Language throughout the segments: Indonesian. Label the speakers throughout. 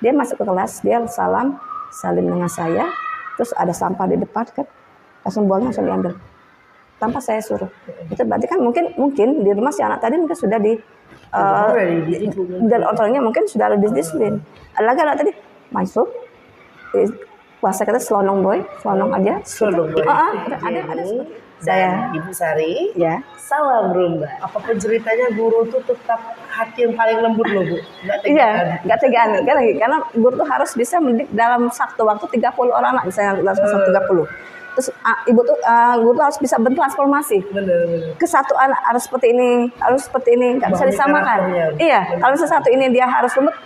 Speaker 1: Dia masuk ke kelas, dia salim dengan saya, terus ada sampah di depan kan, langsung buangnya langsung diambil tanpa saya suruh. Itu berarti kan mungkin di rumah si anak tadi mungkin sudah dan orangnya mungkin sudah ada disiplin. Ada lagi anak tadi masuk, bahasa kata selonong boy, selonong aja.
Speaker 2: Selonong boy.
Speaker 1: Ada seperti saya.
Speaker 2: Ibu Sari,
Speaker 1: ya.
Speaker 2: Salam Rumba. Apapun ceritanya, guru tuh tetap hati yang paling lembut loh Bu.
Speaker 1: Nggak tegaan. Karena guru tuh harus bisa mendidik dalam satu waktu 30 orang anak, misalnya dalam 30. Terus guru tuh harus bisa bertransformasi.
Speaker 2: Bener.
Speaker 1: Ke satu anak harus seperti ini, nggak bisa disamakan. Iya, kalau satu ini dia harus lembut,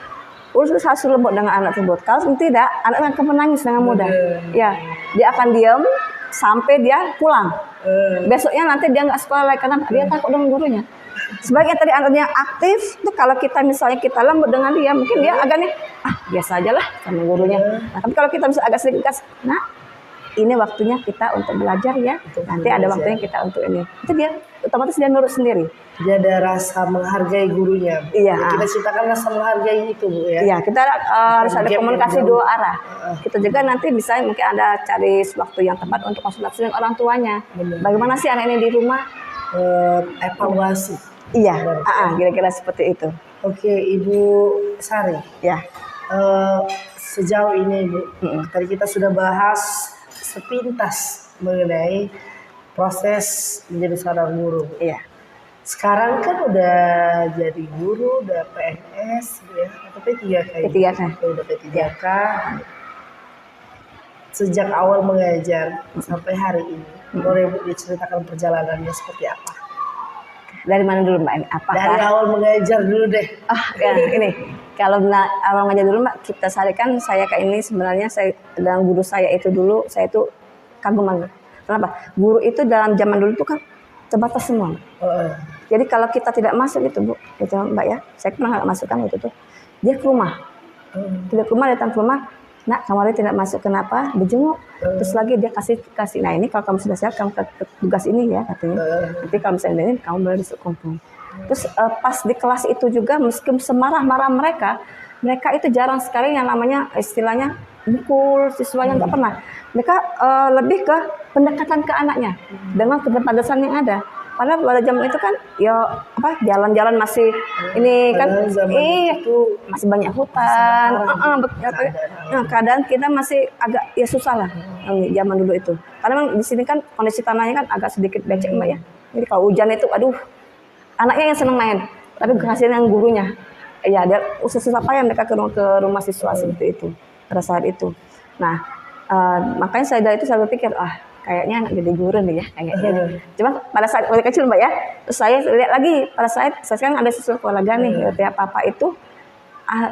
Speaker 1: urus harus lembut dengan anak tersebut. Kalau tidak, anak akan menangis dengan mudah. Ya, dia akan diam sampai dia pulang. Besoknya nanti dia nggak sekolah lagi karena dia takut dengan gurunya. Sebaliknya tadi anaknya aktif, tuh kalau kita misalnya kita lembut dengan dia, mungkin dia agaknya biasa aja lah sama gurunya. Nah, tapi kalau kita bisa agak sedikit kasih, ini waktunya kita untuk belajar ya. Nanti ada waktunya kita untuk ini. Itu dia otomatis dia nurut sendiri.
Speaker 2: Dia ada rasa menghargai gurunya.
Speaker 1: Iya.
Speaker 2: Kita ciptakan rasa menghargai itu Bu ya.
Speaker 1: Iya, kita harus ada komunikasi dua arah. Kita juga nanti bisa mungkin ada cari waktu yang tepat untuk konsultasi dengan orang tuanya. Bagaimana sih anak ini di rumah?
Speaker 2: Evaluasi.
Speaker 1: Iya, kira-kira seperti itu.
Speaker 2: Oke, Ibu Sari.
Speaker 1: Ya.
Speaker 2: Sejauh ini Bu, tadi kita sudah bahas sepintas mengenai proses menjadi seorang guru.
Speaker 1: Iya.
Speaker 2: Sekarang kan udah jadi guru, udah PNS, ya, atau P3K.
Speaker 1: P3K.
Speaker 2: Udah P3K. Sejak awal mengajar sampai hari ini, boleh Bu diceritakan perjalanannya seperti apa?
Speaker 1: Dari mana dulu Mbak?
Speaker 2: Dari awal mengajar dulu deh.
Speaker 1: Ini. Kalau awal mengajar dulu Mbak, kita sarikan saya kayak ini sebenarnya saya dan guru saya itu dulu, saya itu kagum banget. Kenapa? Guru itu dalam zaman dulu itu kan terbatas semua. Jadi kalau kita tidak masuk itu Bu, gitu Mbak ya, saya pernah nggak masukkan waktu itu. Dia ke rumah, datang ke rumah. Nak, kemarin tidak masuk kenapa? Dijenguk. Terus lagi dia kasih. Nah ini kalau kamu sudah siap, kamu ke tugas ini ya katanya. Nanti kalau misalnya ini kamu boleh masuk kumpul. Terus pas di kelas itu juga meski semarah-marah mereka itu jarang sekali yang namanya istilahnya mukul siswanya, nggak pernah. Mereka lebih ke pendekatan ke anaknya dengan keterbatasan yang ada. Padahal pada zaman itu kan jalan-jalan masih ini kan itu masih banyak hutan, keadaan kita masih agak susah lah zaman dulu itu. Karena memang di sini kan kondisi tanahnya kan agak sedikit becek Mbak ya. Jadi kalau hujan itu anaknya yang senang main, tapi kasihan yang gurunya. Ya dia susah payah mereka ke rumah siswa seperti itu pada saat itu. Nah makanya saya dari itu saya berpikir kayaknya anak jadi guru nih ya kayaknya. Cuma pada saat mulai kecil Mbak ya, terus saya lihat lagi pada saat saya kan ada siswa keluarga nih, tiap papa itu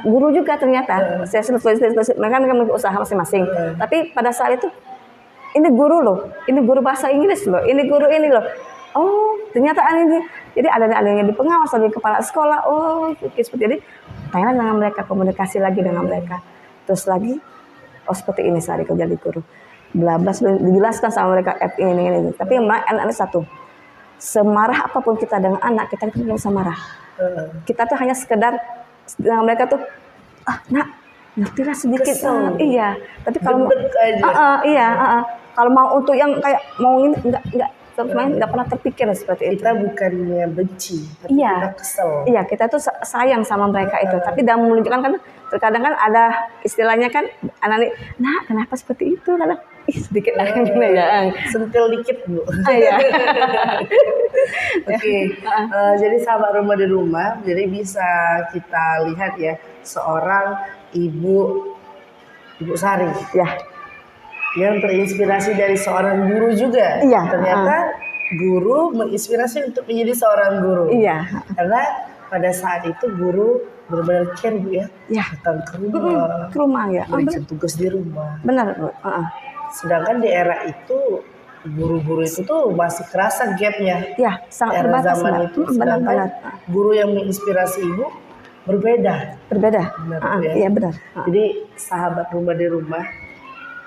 Speaker 1: guru juga ternyata. Saya mereka memiliki usaha masing-masing. Tapi pada saat itu ini guru loh, ini guru bahasa Inggris loh, ini guru ini loh. Oh ternyata ini, jadi ada yang di pengawas, ada di kepala sekolah. Oh seperti ini. Tanya dengan mereka, komunikasi lagi dengan mereka. Terus lagi, seperti ini sehari kerja di guru. Belabas dijelaskan sama mereka ini. Tapi yang anak satu, semarah apapun kita dengan anak kita itu tidak bisa marah. Kita tuh hanya sekedar dengan mereka tuh nak ngertilah sedikit. Iya. Tapi kalau kalau mau untuk yang kayak mau ini nggak pernah terpikir seperti itu.
Speaker 2: Kita bukannya benci, tapi kita kesel. Iya,
Speaker 1: kita tuh sayang sama mereka itu. Tapi dalam menunjukkan kan terkadang kan ada istilahnya kan anak kenapa seperti itu? Kadang sedikit ya.
Speaker 2: Sentil dikit Bu. Oke. Jadi sahabat rumah di rumah, jadi bisa kita lihat ya seorang Ibu Sari.
Speaker 1: Ya.
Speaker 2: Yang terinspirasi dari seorang guru juga.
Speaker 1: Iya.
Speaker 2: Ternyata guru menginspirasi untuk menjadi seorang guru.
Speaker 1: Iya.
Speaker 2: Karena pada saat itu guru benar-benar care Bu ya. Datang ke rumah.
Speaker 1: Ke rumah ya.
Speaker 2: Berikan tugas di rumah.
Speaker 1: Benar Bu.
Speaker 2: Sedangkan di era itu guru-guru itu tuh masih kerasa gapnya.
Speaker 1: Ya, sangat terbatas
Speaker 2: zaman itu. Sedangkan guru yang menginspirasi Ibu berbeda.
Speaker 1: Benar, iya benar.
Speaker 2: Jadi sahabat rumah di rumah,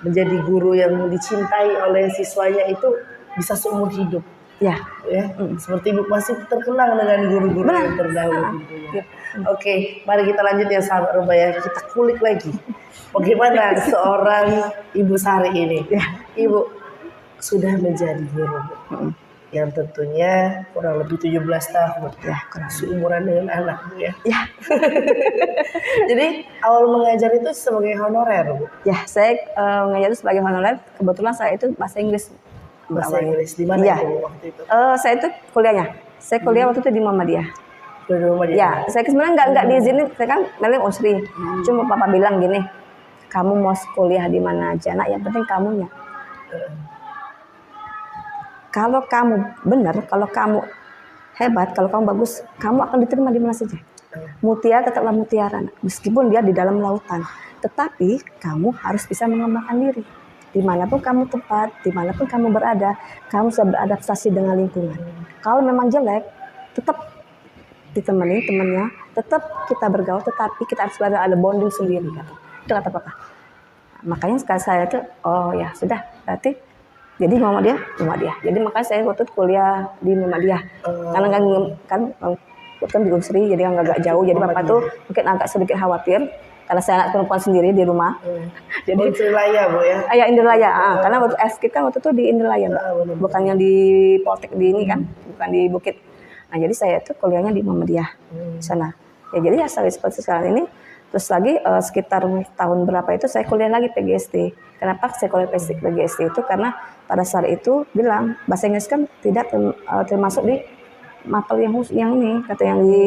Speaker 2: menjadi guru yang dicintai oleh siswanya itu bisa seumur hidup.
Speaker 1: Ya,
Speaker 2: ya. Seperti Ibu masih terkenang dengan guru-guru
Speaker 1: Benar.
Speaker 2: yang terdahulu tentunya.
Speaker 1: Iya.
Speaker 2: Oke, mari kita lanjut ya sahabat Rumah ya. Kita kulik lagi. Bagaimana seorang Ibu Sari ini?
Speaker 1: Ya.
Speaker 2: Ibu sudah menjadi guru, Bu.
Speaker 1: Mm.
Speaker 2: Yang tentunya kurang lebih 17 tahun.
Speaker 1: Ya, kurang.
Speaker 2: Seumuran dengan anak, Bu ya.
Speaker 1: Ya,
Speaker 2: Jadi awal mengajar itu sebagai honorer, Bu.
Speaker 1: ya, saya mengajar itu sebagai honorer. Kebetulan saya itu bahasa Inggris.
Speaker 2: Bahasa
Speaker 1: awalnya.
Speaker 2: Inggris di mana
Speaker 1: Iya.
Speaker 2: itu Bu, waktu itu?
Speaker 1: Saya itu kuliahnya. Saya kuliah waktu itu di Muhammadiyah.
Speaker 2: Di rumah dia.
Speaker 1: Ya, saya sebenarnya nggak diizinin. Saya kan memang Unsri. Cuma papa bilang gini, kamu mau kuliah di mana aja, nak. Yang penting kamunya. Kalau kamu benar, kalau kamu hebat, kalau kamu bagus, kamu akan diterima di mana saja. Mutiara tetaplah mutiara, nak. Meskipun dia di dalam lautan. Tetapi kamu harus bisa mengembangkan diri. Dimanapun kamu tempat, dimanapun kamu berada, kamu bisa beradaptasi dengan lingkungan. Kalau memang jelek, tetap ditemani temannya, tetap kita bergaul, tetapi kita harus ada bonding sendiri. Itu kata papa. Makanya sekali saya tuh, oh ya sudah, berarti jadi Muhammadiyah. Jadi makanya saya waktu itu kuliah di Muhammadiyah. Karena kan di Unsri, jadi agak jauh. Jadi bapak tuh mungkin agak sedikit khawatir karena saya anak perempuan sendiri di rumah.
Speaker 2: Jadi Indralaya, Bu ya.
Speaker 1: Ya Indralaya, karena waktu FKIP kan waktu itu di Indralaya, Mbak. Bukan yang di Poltek di ini kan, bukan di Bukit. Nah jadi saya itu kuliahnya di Muhammadiyah di sana. Ya jadi ya seperti sekarang ini. Terus lagi sekitar tahun berapa itu saya kuliah lagi PGSD. Kenapa saya kuliah PGSD itu? Karena pada saat itu bilang bahasa Inggris kan tidak termasuk di mapel yang ini, kata yang di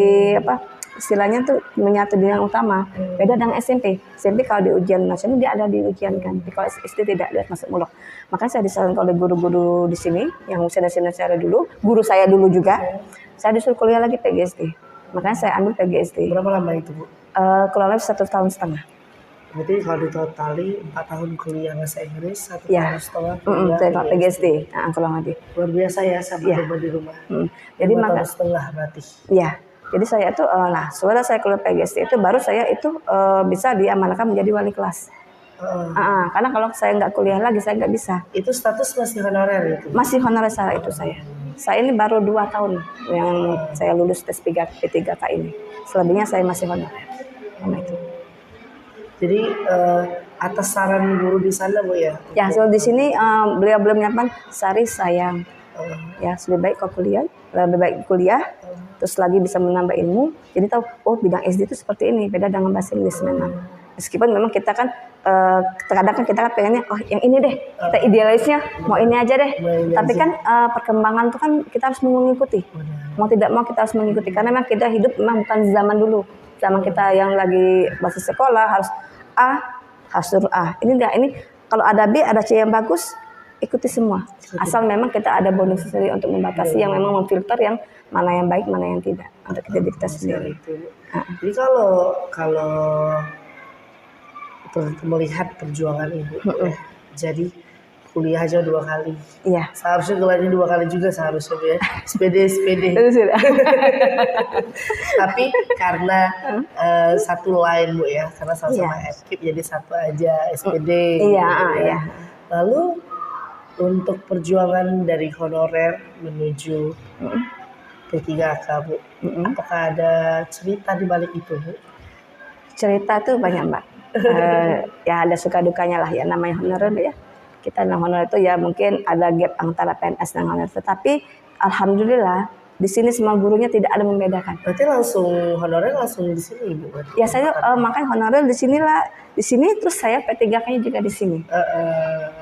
Speaker 1: istilahnya tuh menyatu dengan utama. Beda dengan SMP. SMP kalau di ujian nasional dia ada di ujian kan. Tapi kalau SD tidak, dia masuk mulok. Makanya saya disarankan oleh guru-guru di sini yang senior dulu, guru saya dulu juga. Saya disuruh kuliah lagi PGSD. Makanya saya ambil PGSD.
Speaker 2: Berapa lama itu, Bu?
Speaker 1: Kurang lebih 1,5 tahun.
Speaker 2: Berarti kalau ditotali 4 tahun kuliah bahasa Inggris, 1,5
Speaker 1: Ya.
Speaker 2: tahun kuliah
Speaker 1: Saya PGSD. Kurang lebih.
Speaker 2: Luar biasa ya sahabat
Speaker 1: Ya.
Speaker 2: Rumah di rumah.
Speaker 1: Jadi
Speaker 2: 5 tahun setengah berarti.
Speaker 1: Ya. Jadi saya itu, setelah saya kuliah PGSD itu baru saya itu bisa diamanahkan menjadi wali kelas. Karena kalau saya nggak kuliah lagi saya nggak bisa.
Speaker 2: Itu status masih honorer itu?
Speaker 1: Masih honorer saat itu saya. Saya ini baru 2 tahun yang saya lulus tes P3K ini. Selebihnya saya masih honorer. Itu.
Speaker 2: Jadi atas saran guru di sana, Bu ya?
Speaker 1: Ya, so di sini beliau menyampaikan, Sari sayang, ya lebih baik kau kuliah, lebih baik kuliah, terus lagi bisa menambah ilmu. Jadi tahu, oh bidang SD itu seperti ini, beda dengan bahasa Inggris memang. Meskipun memang kita kan terkadang kan kita kan pengennya, oh yang ini deh, kita idealisnya mau ini aja deh. Tapi kan perkembangan itu kan kita harus mengikuti. Mau tidak mau kita harus mengikuti karena memang kita hidup memang bukan zaman dulu. Zaman kita yang lagi masih sekolah harus A, harus suruh A. Ini enggak, ini kalau ada B, ada C yang bagus, ikuti semua. Asal memang kita ada bonus sendiri untuk membatasi yang memang memfilter yang mana yang baik, mana yang tidak untuk kita sendiri.
Speaker 2: Jadi kalau melihat perjuangan Ibu, jadi kuliah aja 2 kali.
Speaker 1: Iya.
Speaker 2: Seharusnya gelarnya 2 kali juga seharusnya, Bu ya. SPD. Tapi karena satu line, Bu ya, karena sama-sama FKIP jadi satu aja SPD.
Speaker 1: Iya,
Speaker 2: gitu ya.
Speaker 1: iya.
Speaker 2: Lalu untuk perjuangan dari honorer menuju P3K, Bu, apakah ada cerita di balik itu, Bu?
Speaker 1: Cerita tuh banyak, Mbak. Ya ada suka dukanya lah ya, namanya honorer ya. Kita dalam honorer itu ya mungkin ada gap antara PNS dan honorer. Tetapi alhamdulillah di sini semua gurunya tidak ada membedakan.
Speaker 2: Berarti langsung honorer langsung di sini, Ibu?
Speaker 1: Ya saya makanya honorer di sini terus saya P3K-nya juga di sini.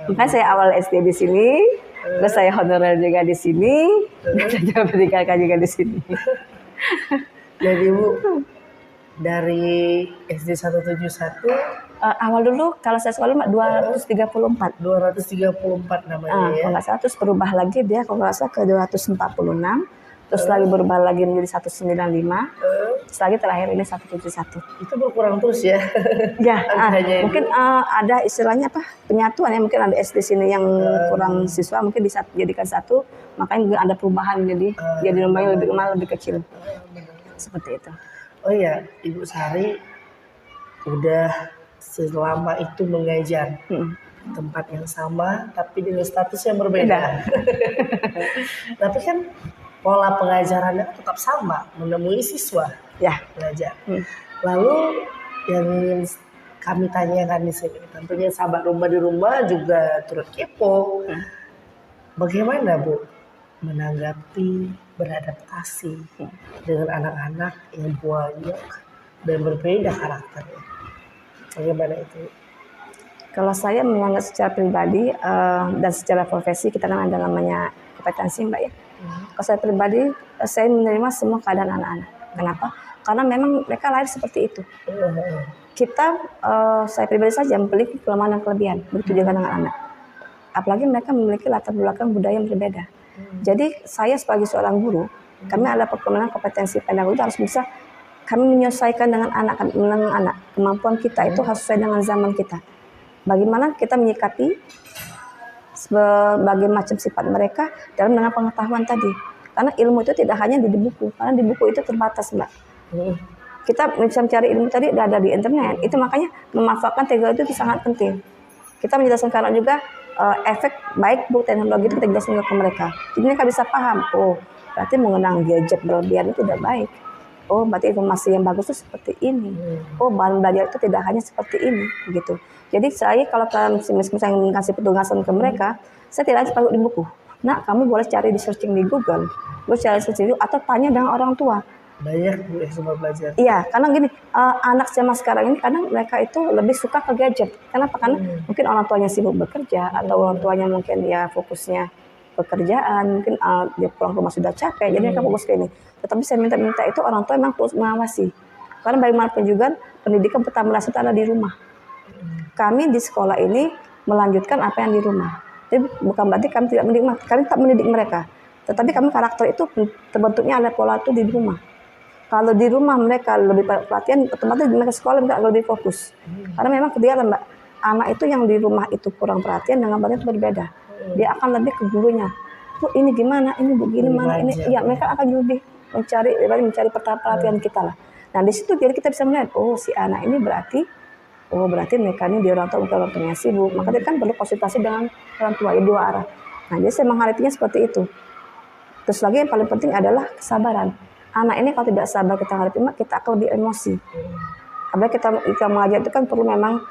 Speaker 1: Makanya saya awal SD di sini, terus saya honorer juga di sini, dan saya P3K juga di sini.
Speaker 2: Jadi Bu dari SD 171
Speaker 1: awal dulu kalau saya sekolah 234
Speaker 2: namanya ya.
Speaker 1: Kalau nggak salah terus berubah lagi dia kalau nggak salah ke 246, terus lagi berubah lagi menjadi 195, terus lagi terakhir ini 171.
Speaker 2: Itu berkurang terus ya?
Speaker 1: Ya, mungkin ada istilahnya penyatuan ya, mungkin ada SD sini yang kurang siswa mungkin dijadikan satu, makanya mungkin ada perubahan jadi rumahnya lebih kecil. Seperti itu.
Speaker 2: Oh iya, Ibu Sari udah selama itu mengajar. tempat yang sama tapi dengan status yang berbeda. Tapi kan pola pengajarannya tetap sama, menemui siswa
Speaker 1: Ya.
Speaker 2: belajar. Lalu yang ingin kami tanyakan di sini, tentunya sahabat rumah di rumah juga turut kepo. Bagaimana Bu menanggapi beradaptasi dengan anak-anak yang banyak dan berbeda karakternya? Bagaimana itu?
Speaker 1: Kalau saya menganggap secara pribadi dan secara profesi kita kan ada namanya kompetensi Mbak ya. Kalau saya pribadi saya menerima semua keadaan anak-anak. Kenapa? Karena memang mereka lahir seperti itu. Kita saya pribadi saja memiliki kelemahan dan kelebihan. Begitu juga dengan anak. Apalagi mereka memiliki latar belakang budaya yang berbeda. Jadi saya sebagai seorang guru, kami ada perkembangan kompetensi pedagogi harus bisa kami menyesuaikan dengan anak, kemampuan kita itu harus sesuai dengan zaman kita. Bagaimana kita menyikapi berbagai macam sifat mereka dalam dengan pengetahuan tadi. Karena ilmu itu tidak hanya di buku, karena di buku itu terbatas Mbak. Kita bisa mencari ilmu tadi ada di internet. Itu makanya memanfaatkan teknologi itu sangat penting. Kita menjelaskan karena juga efek baik buruk teknologi itu kita jelaskan ke mereka. Jadi mereka bisa paham, oh berarti menggunakan gadget berlebihan itu tidak baik. Oh berarti informasi yang bagus itu seperti ini. Oh bahan belajar itu tidak hanya seperti ini, gitu. Jadi saya kalau misalnya mengasih petugasan ke mereka, saya tidak harus pakai di buku. Nah kamu boleh cari di searching di Google, boleh cari searching atau tanya dengan orang tua.
Speaker 2: Banyak Bu yang semua belajar.
Speaker 1: Iya, karena gini, anak zaman sekarang ini kadang mereka itu lebih suka ke gadget. Kenapa? Karena mungkin orang tuanya sibuk bekerja atau orang tuanya mungkin dia fokusnya pekerjaan, mungkin dia pulang rumah sudah capek, jadi mereka fokus ke ini. Tetapi saya minta itu orang tua memang terus mengawasi. Karena bagaimanapun juga pendidikan pertama itu ada di rumah. Kami di sekolah ini melanjutkan apa yang di rumah. Jadi bukan berarti kami tidak mendidik, kami tetap mendidik mereka. Tetapi kami karakter itu terbentuknya ada pola itu di rumah. Kalau di rumah mereka lebih perhatian, otomatis mereka sekolah mereka lebih fokus. Karena memang ketika anak itu yang di rumah itu kurang perhatian dengan itu berbeda. Dia akan lebih ke gurunya. Bu ini gimana? Ini begini mana? Ini ya mereka akan lebih mencari perhatian kita lah. Nah di situ jadi kita bisa melihat, oh si anak ini berarti mereka ini di orang tua orang tuanya sibuk. Maka dia kan perlu konsultasi dengan orang tua ya, dua arah. Nah jadi saya menghadapinya seperti itu. Terus lagi yang paling penting adalah kesabaran. Anak ini kalau tidak sabar kita hadapi, kita akan lebih emosi. Apalagi kita mengajar itu kan perlu memang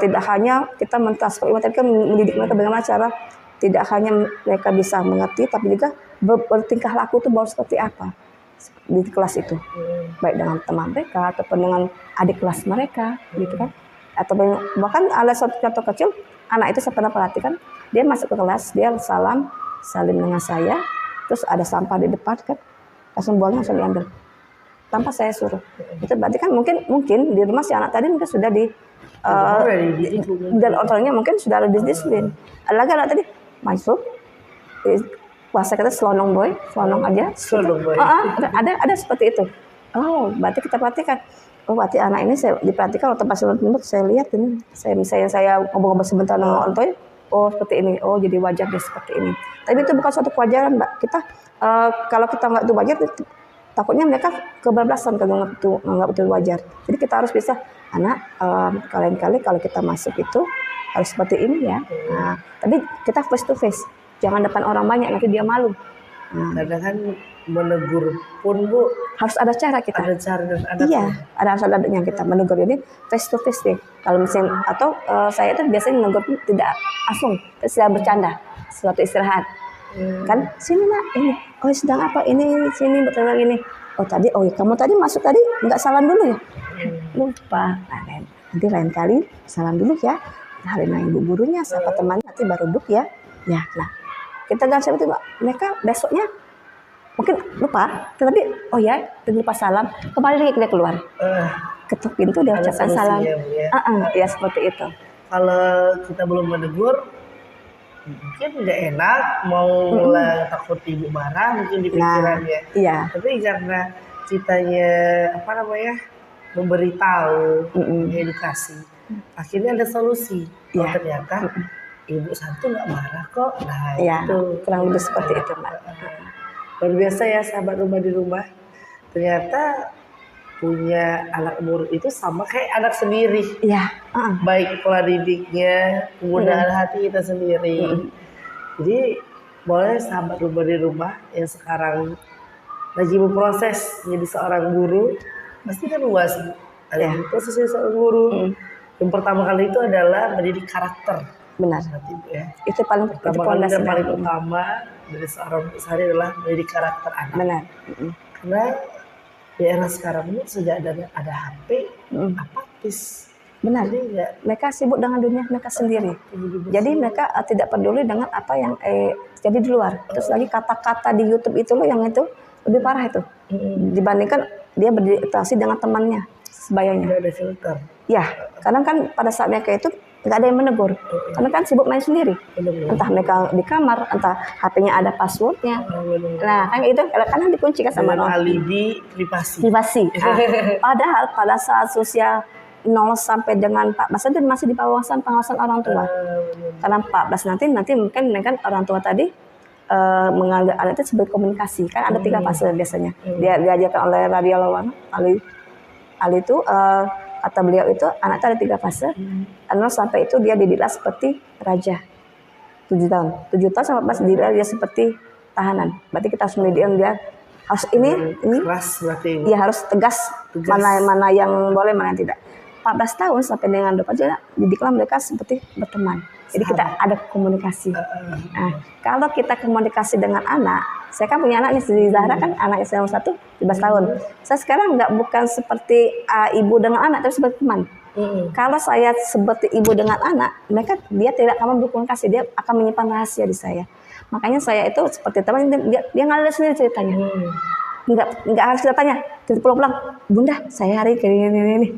Speaker 1: tidak hanya kita mentransfer ilmu, tapi kan mendidik mereka bagaimana cara tidak hanya mereka bisa mengerti, tapi juga bertingkah laku itu baru seperti apa di kelas itu, baik dengan teman mereka ataupun dengan adik kelas mereka, gitu kan. Atau bahkan ada satu contoh kecil, anak itu saya pernah perhatikan, dia masuk ke kelas, dia salim dengan saya, terus ada sampah di depan kan. Langsung buangnya langsung diambil tanpa saya suruh. Itu berarti kan mungkin di rumah si anak tadi mungkin sudah dan orangnya mungkin sudah ada disiplin. Ada lagi anak tadi masuk bahasa kata selonong boy, selonong aja.
Speaker 2: Selonong boy.
Speaker 1: Ada seperti itu. Oh berarti kita perhatikan. Oh berarti anak ini saya diperhatikan waktu pas saya lihat ini. Saya ngobrol sebentar dengan orang tua. Oh seperti ini. Oh jadi wajar dia seperti ini. Tapi itu bukan suatu kewajaran Mbak. Kita kalau kita nggak itu wajar, takutnya mereka kebablasan kalau nggak itu wajar. Jadi kita harus bisa, anak kali-kali kalau kita masuk itu harus seperti ini ya. Nah, tapi kita face to face, jangan depan orang banyak nanti dia malu.
Speaker 2: Kadang kan menegur pun Bu
Speaker 1: harus ada cara kita.
Speaker 2: Ada cara dan ada.
Speaker 1: Iya, harus ada yang kita menegur ini face to face deh. Kalau misalnya atau saya itu biasanya menegur tidak langsung, saya bercanda, suatu istirahat. Kan sini nak ini, oh sedang apa ini sini betul ini, oh tadi kamu tadi masuk tadi nggak salam dulu ya, lupa. Nah, nanti lain kali salam dulu ya, hari ibu gurunya siapa temannya nanti baru duduk ya. Nah kita jangan seperti itu mereka besoknya mungkin lupa, tetapi oh ya lupa salam, kembali lagi dia keluar ketuk pintu dia ucapkan salam ya seperti itu.
Speaker 2: Kalau kita belum menegur mungkin nggak enak, mau takut ibu marah mungkin di pikirannya.
Speaker 1: Iya.
Speaker 2: Tapi karena kitanya memberitahu, edukasi, akhirnya ada solusi. Oh ternyata ibu satu nggak marah kok. Nah itu
Speaker 1: kurang lebih seperti itu Mbak.
Speaker 2: Luar biasa ya sahabat rumah di rumah. Ternyata punya anak murid itu sama kayak anak sendiri.
Speaker 1: Iya,
Speaker 2: Baik pola didiknya, kemudahan hati kita sendiri. Jadi boleh sahabat rumah di rumah yang sekarang lagi berproses menjadi seorang guru, pasti kan luas. Ada
Speaker 1: Ya.
Speaker 2: yang proses jadi seorang guru. Yang pertama kali itu adalah mendidik karakter.
Speaker 1: benar.
Speaker 2: Berarti Ibu ya.
Speaker 1: Itu paling itu
Speaker 2: Pertama kali
Speaker 1: pondasi
Speaker 2: dan paling
Speaker 1: banget.
Speaker 2: utama dari seorang sehari adalah mendidik karakter anak.
Speaker 1: Benar.
Speaker 2: Karena di era sekarang ini sejak ada HP, apatis.
Speaker 1: Benar.
Speaker 2: Jadi nggak
Speaker 1: Mereka sibuk dengan dunia mereka sendiri. Jadi mereka tidak peduli dengan apa yang jadi di luar. Terus lagi kata-kata di YouTube itu loh yang itu lebih parah itu. Dibandingkan dia berinteraksi dengan temannya sebayanya.
Speaker 2: nggak ada filter.
Speaker 1: Ya, kadang kan pada saat mereka itu nggak ada yang menegur. Karena kan sibuk main sendiri.
Speaker 2: Benar-benar.
Speaker 1: Entah mereka di kamar, entah HP-nya ada passwordnya. Nah, kan itu kadang dikunci kan sama
Speaker 2: Dengan
Speaker 1: orang.
Speaker 2: alibi privasi.
Speaker 1: Privasi. Nah, padahal pada saat usia 0 sampai dengan 14 itu masih di bawah pengawasan orang tua. Karena 14 nanti mungkin kan orang tua tadi menganggap anak itu sebagai komunikasi. Kan ada 3 fase biasanya. Dia diajarkan oleh radiolog Ali itu kata beliau itu anak itu ada 3 fase. 0 sampai itu dia dididik seperti raja. 7 tahun. 7 tahun sampai 14 dididik dia seperti tahanan. Berarti kita harus mendidik dia harus ini
Speaker 2: Keras berarti Ibu.
Speaker 1: ya harus tegas. Mana yang boleh mana yang tidak. 14 tahun sampai dengan 24 tahun didiklah mereka seperti berteman. Jadi kita ada komunikasi. Nah, kalau kita komunikasi dengan anak, saya kan punya anak nih, si Zahra kan anak yang nomor 1, 17 tahun. Saya sekarang bukan seperti ibu dengan anak, tapi seperti teman. Kalau saya seperti ibu dengan anak, dia tidak akan berkomunikasi, dia akan menyimpan rahasia di saya. Makanya saya itu seperti teman, dia ngalir sendiri ceritanya. Nggak harus kita tanya, pulang-pulang, Bunda saya hari ini.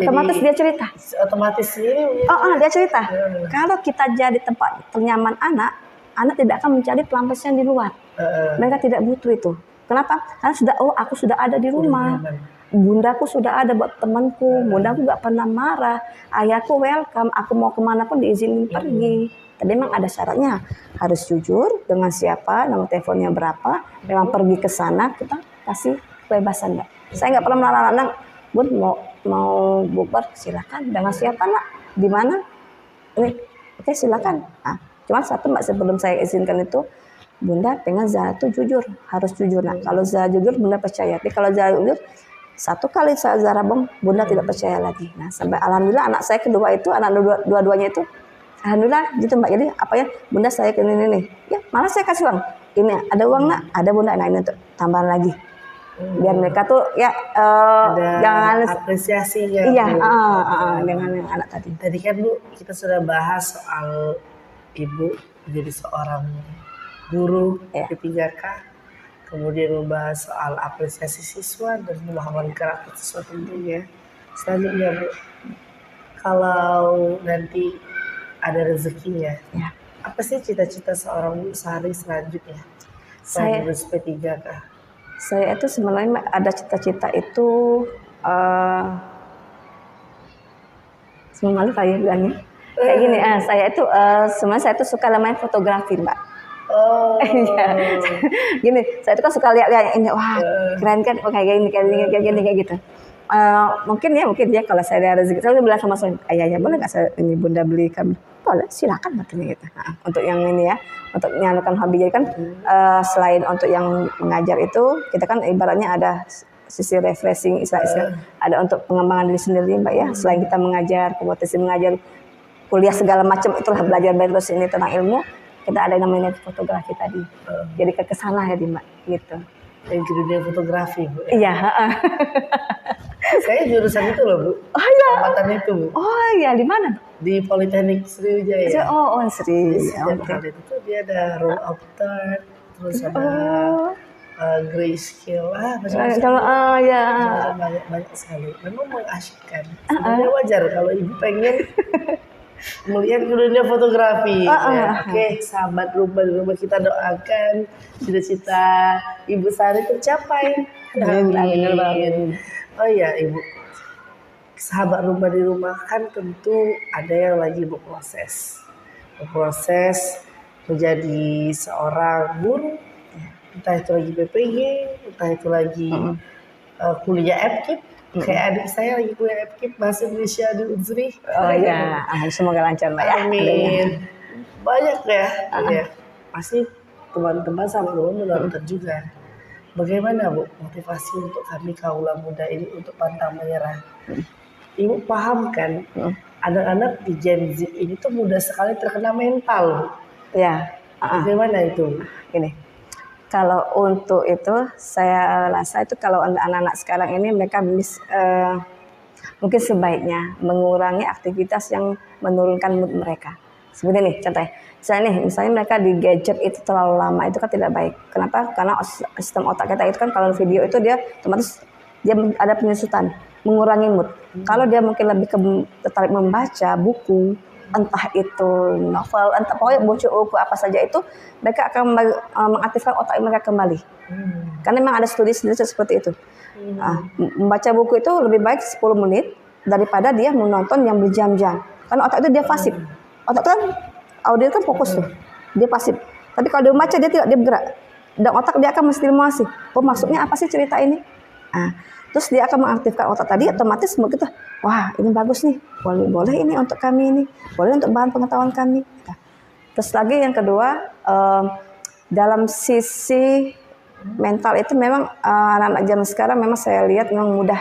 Speaker 1: Otomatis dia cerita.
Speaker 2: Otomatis ini.
Speaker 1: Dia cerita. Kalau kita jadi tempat ternyaman anak tidak akan mencari pelampiasan di luar. Mereka tidak butuh itu. Kenapa? Karena aku sudah ada di rumah. Bundaku sudah ada buat temanku. Bundaku nggak pernah marah. Ayahku welcome. Aku mau kemana pun diizinin pergi. Tapi memang ada syaratnya, harus jujur dengan siapa, nomor teleponnya berapa, memang pergi ke sana kita kasih kebebasan, Mbak. Saya nggak pernah melarang anak, Bun mau bubar silakan, dengan siapa nak, di mana, ini, oke silakan. Nah, cuma satu Mbak sebelum saya izinkan itu, Bunda pengen Zahra itu jujur, harus jujur. Nah kalau Zahra jujur Bunda percaya, tapi kalau Zahra jujur satu kali Zahra Bunda tidak percaya lagi. Nah sampai alhamdulillah anak saya kedua itu, anak dua-duanya itu alhamdulillah gitu Mbak. Jadi Bunda saya ke ini. Ya malah saya kasih uang. Ini ada uang nak, ada Bunda. Nah ini untuk tambahan lagi. Biar mereka tuh
Speaker 2: ada
Speaker 1: jangan
Speaker 2: apresiasinya.
Speaker 1: Iya, dengan yang anak tadi.
Speaker 2: Tadi kan Bu kita sudah bahas soal Ibu menjadi seorang guru P3K. Kemudian membahas soal apresiasi siswa dan pemahaman karakter siswa tentunya. Selanjutnya Bu, kalau nanti ada rezekinya, apa sih cita-cita seorang Bu Sari selanjutnya?
Speaker 1: Saya
Speaker 2: lulus P3K.
Speaker 1: Saya itu sebenarnya ada cita-cita itu semua malu kali ya bilangnya. Kayak gini, saya itu sebenarnya saya itu suka namanya fotografi Mbak.
Speaker 2: Oh.
Speaker 1: Gini, saya itu kan suka lihat ini, wah keren kan, kayak gini kayak gitu. Mungkin ya kalau saya ada rezeki, saya udah bilang sama suami, ayahnya boleh nggak saya ini Bunda belikan? Boleh, silakan katanya gitu. Nah, untuk yang ini ya, untuk menyalurkan hobi, jadi kan selain untuk yang mengajar itu, kita kan ibaratnya ada sisi refreshing, istilah ada untuk pengembangan diri sendiri Mbak ya. Selain kita mengajar, kompetisi mengajar, kuliah segala macam itulah belajar terus ini tentang ilmu, kita ada yang namanya fotografi tadi. Jadi ke sana ya Mbak gitu.
Speaker 2: Yang ke dunia fotografi Bu.
Speaker 1: Iya.
Speaker 2: Saya jurusan itu loh Bu.
Speaker 1: Oh iya.
Speaker 2: Angkatan itu Bu.
Speaker 1: Oh iya, di mana?
Speaker 2: Di Politeknik Sriwijaya.
Speaker 1: Oh Sriwijaya.
Speaker 2: Setiap kali itu dia ada rule of third, terus ada grayscale
Speaker 1: Kalau ya
Speaker 2: banyak sekali. Memang mengasyikkan. Sebenarnya wajar kalau Ibu pengen melihat ke dunia fotografi. Oke, sahabat rumah kita doakan cita-cita Ibu Sari tercapai. Amin. Oh iya Ibu, sahabat rumah di rumah kan tentu ada yang lagi berproses menjadi seorang guru, entah itu lagi PPG, entah itu lagi kuliah FKIP. Kayak adik saya lagi kuliah FKIP bahasa Indonesia di Unsri.
Speaker 1: Oh ya, semoga lancar Mbak ya.
Speaker 2: Amin. Banyak ya. Ya. Pasti teman-teman sama teman menonton juga. Bagaimana Bu motivasi untuk kami kaula muda ini untuk pantang menyerah? Ibu paham kan? Anak-anak di Gen Z ini tuh mudah sekali terkena mental.
Speaker 1: Ya,
Speaker 2: Bagaimana itu?
Speaker 1: Gini, kalau untuk itu saya rasa itu kalau anak-anak sekarang ini mereka mungkin sebaiknya mengurangi aktivitas yang menurunkan mood mereka. Seperti nih contohnya, misalnya mereka di gadget itu terlalu lama, itu kan tidak baik. Kenapa? Karena sistem otak kita itu kan kalau video itu dia otomatis dia ada penyusutan, mengurangi mood. Kalau dia mungkin lebih tertarik membaca buku, entah itu novel, entah pokoknya buku apa saja itu, mereka akan mengaktifkan otak mereka kembali. Karena memang ada studi seperti itu. Membaca buku itu lebih baik 10 menit daripada dia menonton yang berjam-jam. Karena otak itu dia pasif. Otak kan audio kan fokus tuh, dia pasif. Tapi kalau dia membaca dia tidak, dia bergerak. Dan otak dia akan menstimulasi. Oh maksudnya apa sih cerita ini? Terus dia akan mengaktifkan otak tadi, otomatis begitu. Wah ini bagus nih, boleh ini untuk kami ini, boleh untuk bahan pengetahuan kami. Terus lagi yang kedua, dalam sisi mental itu memang anak-anak zaman sekarang memang saya lihat memang mudah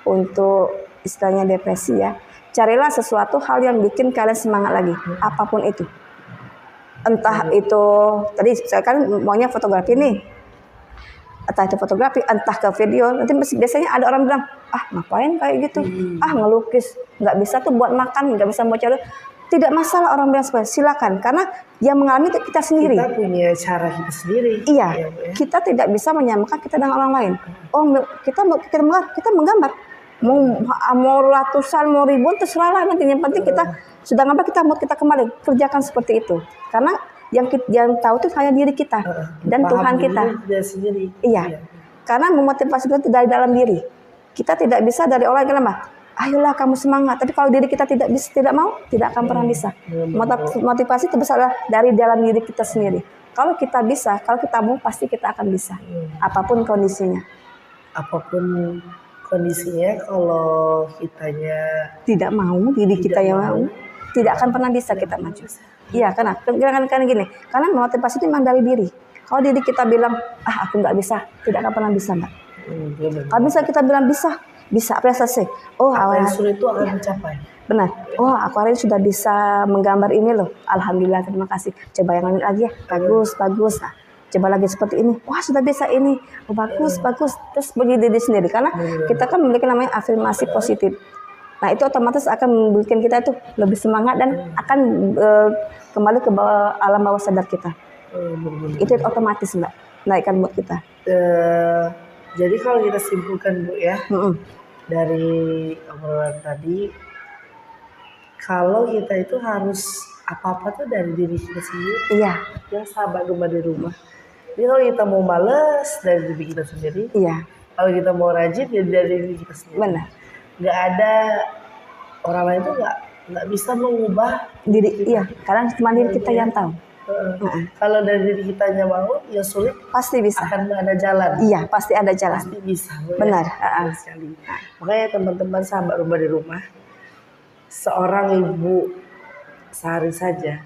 Speaker 1: untuk istilahnya depresi ya. Carilah sesuatu hal yang bikin kalian semangat lagi, apapun itu. Entah itu, tadi saya kan maunya fotografi nih. Entah itu fotografi, entah ke video. Nanti biasanya ada orang bilang, ngapain kayak gitu? Ngelukis. Nggak bisa tuh buat makan, nggak bisa buat cari. Tidak masalah orang bilang seperti silakan. Karena yang mengalami itu kita sendiri.
Speaker 2: Kita punya cara kita sendiri.
Speaker 1: Iya, kita tidak bisa menyamakan kita dengan orang lain. Kita menggambar. Mau ratusan, mau ribuan, terserah lah nanti. Yang penting kita sudah gambar, kita kembali kerjakan seperti itu. Karena yang tahu itu hanya diri kita dan Tuhan kita. Iya. Karena memotivasi itu dari dalam diri. Kita tidak bisa dari orang yang lemah. Ayolah kamu semangat. Tapi kalau diri kita tidak mau, tidak akan pernah bisa. Motivasi itu besar dari dalam diri kita sendiri. Kalau kita bisa, kalau kita mau, pasti kita akan bisa. Apapun kondisinya.
Speaker 2: Apapun kondisinya, kalau kitanya
Speaker 1: tidak mau, diri kita yang mau, tidak akan pernah bisa kita maju. Iya, karena gini. Karena motivasi itu memang dari diri. Kalau diri kita bilang, aku nggak bisa, tidak akan pernah bisa, Mbak. Kalau bisa kita bilang bisa apresiasi.
Speaker 2: Yang sulit itu akan mencapai.
Speaker 1: Benar. Aku hari ini sudah bisa menggambar ini loh. Alhamdulillah, terima kasih. Coba yang lain lagi ya. Bagus. Nah, coba lagi seperti ini. Wah, sudah bisa ini. Bagus. Terus bagi diri sendiri. Karena kita kan memiliki namanya afirmasi positif. Nah, itu otomatis akan membuat kita itu lebih semangat dan akan kembali ke alam bawah sadar kita. Itu otomatis, Mbak. Naikkan mood kita.
Speaker 2: Jadi kalau kita simpulkan Bu ya, dari obrolan tadi, kalau kita itu harus apa-apa tuh dari diri kita sendiri.
Speaker 1: Iya.
Speaker 2: Yang sabar rumah di rumah. Jadi kalau kita mau males dari diri kita sendiri.
Speaker 1: Iya.
Speaker 2: Kalau kita mau rajin ya dari diri kita sendiri.
Speaker 1: Benar.
Speaker 2: Nggak ada orang lain tuh nggak bisa mengubah
Speaker 1: diri kita. Iya. Karena cuma diri kita yang tahu.
Speaker 2: Kalau dari diri kitanya mau, ya sulit.
Speaker 1: Pasti bisa.
Speaker 2: Akan ada jalan.
Speaker 1: Iya, pasti ada jalan.
Speaker 2: Pasti bisa.
Speaker 1: Benar.
Speaker 2: Sekali. Makanya teman-teman sahabat rumah di rumah, seorang ibu sehari saja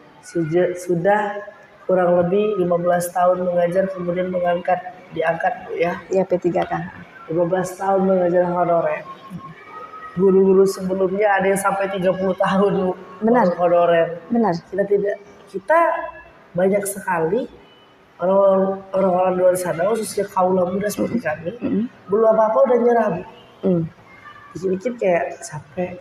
Speaker 2: sudah kurang lebih 15 tahun mengajar, kemudian diangkat Bu ya.
Speaker 1: Iya, P3K.
Speaker 2: 15 tahun mengajar honorer. Guru-guru sebelumnya ada yang sampai 30 tahun
Speaker 1: Benar.
Speaker 2: Honorer.
Speaker 1: Benar.
Speaker 2: Kita banyak sekali orang-orang luar sana, khususnya kaula muda seperti kami, belum apa-apa udah nyerah Bu. Dikit-dikit kayak capek.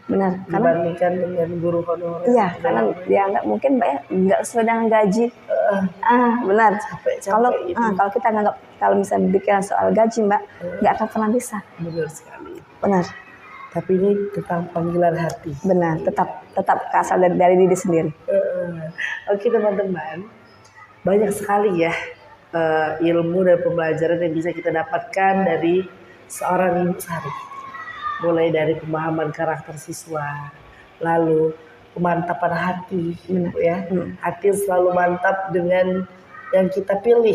Speaker 1: Benar.
Speaker 2: Dibandingkan dengan guru honorer.
Speaker 1: Iya, karena dianggap mungkin Mbak ya nggak sesuai dengan gaji. Benar. Kalau kita nganggap, kalau misalnya bicara soal gaji Mbak, nggak akan pernah bisa.
Speaker 2: Benar sekali.
Speaker 1: Benar.
Speaker 2: Tapi ini tentang panggilan hati.
Speaker 1: Benar. Tetap asal dari diri sendiri.
Speaker 2: Oke teman-teman, banyak sekali ya ilmu dan pembelajaran yang bisa kita dapatkan dari seorang ibu Sari. Mulai dari pemahaman karakter siswa, lalu pemantapan hati, ya. Hati selalu mantap dengan yang kita pilih.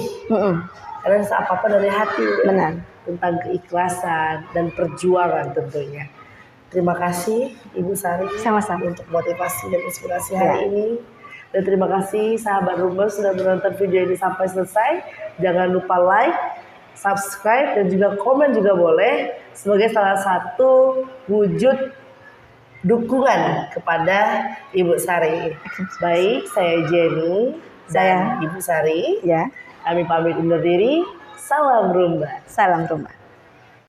Speaker 2: Karena apa-apa dari hati.
Speaker 1: Benar.
Speaker 2: tentang keikhlasan dan perjuangan tentunya. Terima kasih Ibu Sari
Speaker 1: Sama-sama.
Speaker 2: untuk motivasi dan inspirasi hari ini. Dan terima kasih sahabat Rumah sudah menonton video ini sampai selesai. Jangan lupa like, subscribe, dan juga komen juga boleh sebagai salah satu wujud dukungan kepada Ibu Sari. Baik, saya Jenny dan Ibu Sari.
Speaker 1: Ya,
Speaker 2: Kami pamit undur diri. Salam Rumba.
Speaker 1: salam rumah.